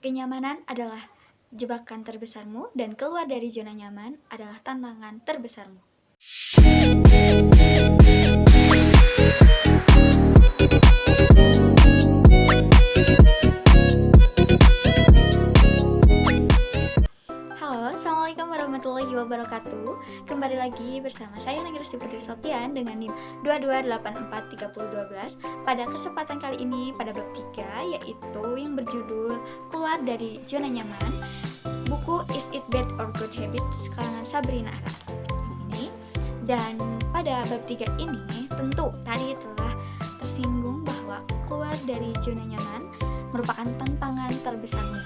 Kenyamanan adalah jebakan terbesarmu dan keluar dari zona nyaman adalah tantangan terbesarmu. Halo, Assalamualaikum warahmatullahi wabarakatuh. Kembali lagi bersama saya Nagristi Putri Sofian dengan NIM 22843012. Pada kesempatan kali ini pada bab 3, yaitu yang berjudul Keluar dari Zona Nyaman, buku Is It Bad or Good Habits karangan Sabrina Arap ini. Dan pada bab 3 ini tentu tadi telah tersinggung bahwa keluar dari zona nyaman merupakan tantangan terbesarmu.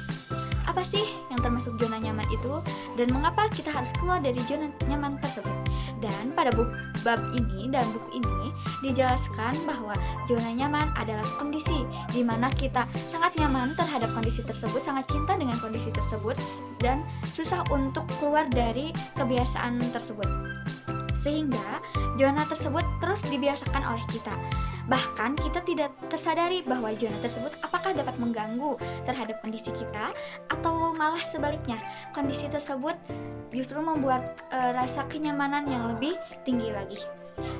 Apa sih yang termasuk zona nyaman itu, dan mengapa kita harus keluar dari zona nyaman tersebut? Dan pada bab ini, dalam buku ini dijelaskan bahwa zona nyaman adalah kondisi di mana kita sangat nyaman terhadap kondisi tersebut, sangat cinta dengan kondisi tersebut, dan susah untuk keluar dari kebiasaan tersebut. Sehingga zona tersebut terus dibiasakan oleh kita. Bahkan kita tidak tersadari bahwa zona tersebut apakah dapat mengganggu terhadap kondisi kita, atau malah sebaliknya, kondisi tersebut justru membuat rasa kenyamanan yang lebih tinggi lagi.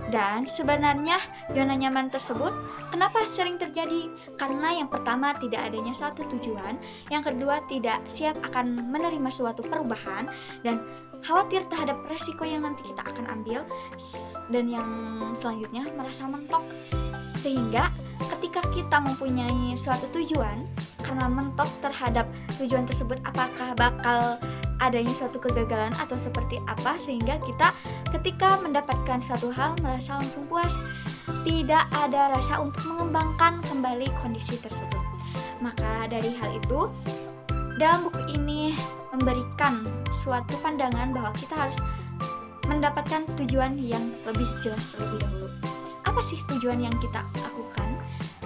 Dan sebenarnya zona nyaman tersebut kenapa sering terjadi? Karena yang pertama tidak adanya satu tujuan, yang kedua tidak siap akan menerima suatu perubahan, dan khawatir terhadap resiko yang nanti kita akan ambil, dan yang selanjutnya merasa mentok. Sehingga ketika kita mempunyai suatu tujuan, karena mentok terhadap tujuan tersebut apakah bakal adanya suatu kegagalan atau seperti apa, sehingga kita ketika mendapatkan suatu hal merasa langsung puas, tidak ada rasa untuk mengembangkan kembali kondisi tersebut. Maka dari hal itu, dalam buku ini memberikan suatu pandangan bahwa kita harus mendapatkan tujuan yang lebih jelas terlebih dahulu. Apa sih tujuan yang kita lakukan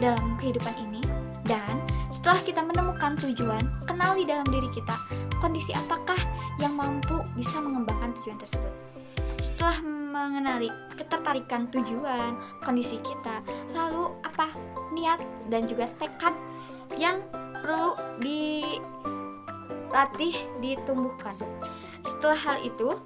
dalam kehidupan ini? Dan setelah kita menemukan tujuan, kenali dalam diri kita kondisi apakah yang mampu bisa mengembangkan tujuan tersebut. Setelah mengenali ketertarikan tujuan, kondisi kita, lalu apa niat dan juga tekad yang perlu dilatih, ditumbuhkan. Setelah hal itu,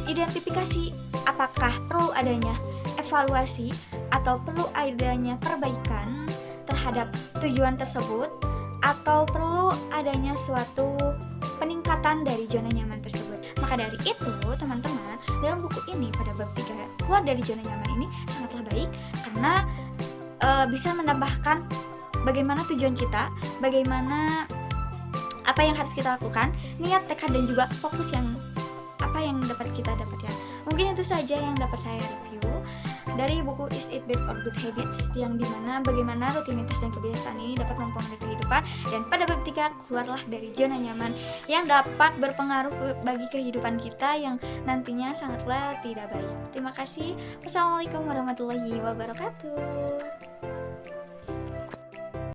identifikasi apakah perlu adanya evaluasi atau perlu adanya perbaikan terhadap tujuan tersebut, atau perlu adanya suatu peningkatan dari zona nyaman tersebut. Maka dari itu, teman-teman, dalam buku ini pada bab 3, keluar dari zona nyaman ini sangatlah baik karena bisa menambahkan bagaimana tujuan kita, bagaimana apa yang harus kita lakukan, niat, tekad, dan juga fokus yang apa yang dapat kita dapatkan. Mungkin itu saja yang dapat saya review dari buku Is It Bad or Good Habits, yang dimana bagaimana rutinitas dan kebiasaan ini dapat mempengaruhi kehidupan. Dan pada bab 3, keluarlah dari zona nyaman yang dapat berpengaruh bagi kehidupan kita yang nantinya sangatlah tidak baik. Terima kasih. Wassalamualaikum warahmatullahi wabarakatuh.